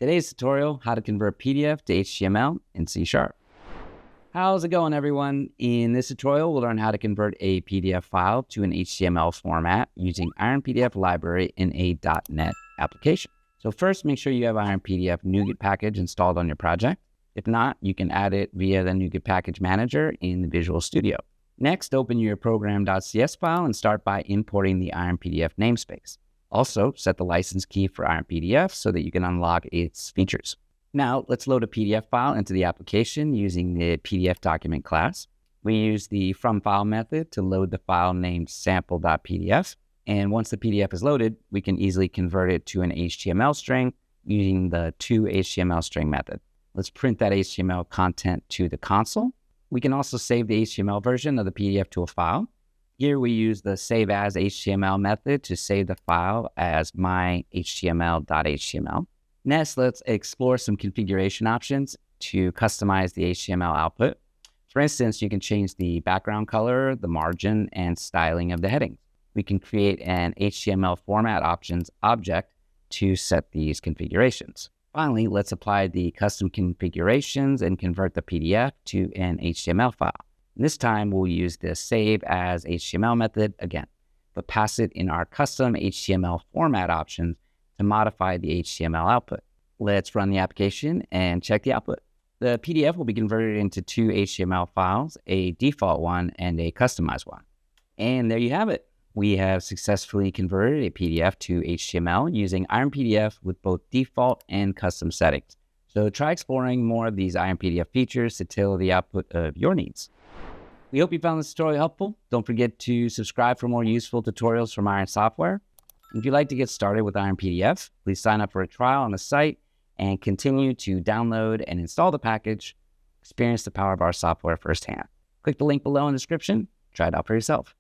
Today's tutorial, how to convert PDF to HTML in C#. How's it going, everyone? In this tutorial, we'll learn how to convert a PDF file to an HTML format using IronPDF library in a .NET application. So first, make sure you have IronPDF NuGet package installed on your project. If not, you can add it via the NuGet package manager in the Visual Studio. Next, open your program.cs file and start by importing the IronPDF namespace. Also, set the license key for IronPDF so that you can unlock its features. Now, let's load a PDF file into the application using the PdfDocument class. We use the FromFile method to load the file named sample.pdf. And once the PDF is loaded, we can easily convert it to an HTML string using the ToHtmlString method. Let's print that HTML content to the console. We can also save the HTML version of the PDF to a file. Here we use the SaveAsHtml method to save the file as my.html. Next, let's explore some configuration options to customize the HTML output. For instance, you can change the background color, the margin, and styling of the headings. We can create an HTML format options object to set these configurations. Finally, let's apply the custom configurations and convert the PDF to an HTML file. This time, we'll use the SaveAsHtml method again, but pass it in our custom HTML format options to modify the HTML output. Let's run the application and check the output. The PDF will be converted into two HTML files, a default one and a customized one. And there you have it. We have successfully converted a PDF to HTML using IronPDF with both default and custom settings. So try exploring more of these IronPDF features to tailor the output of your needs. We hope you found this tutorial helpful. Don't forget to subscribe for more useful tutorials from Iron Software. If you'd like to get started with IronPDF, please sign up for a trial on the site and continue to download and install the package. Experience the power of our software firsthand. Click the link below in the description. Try it out for yourself.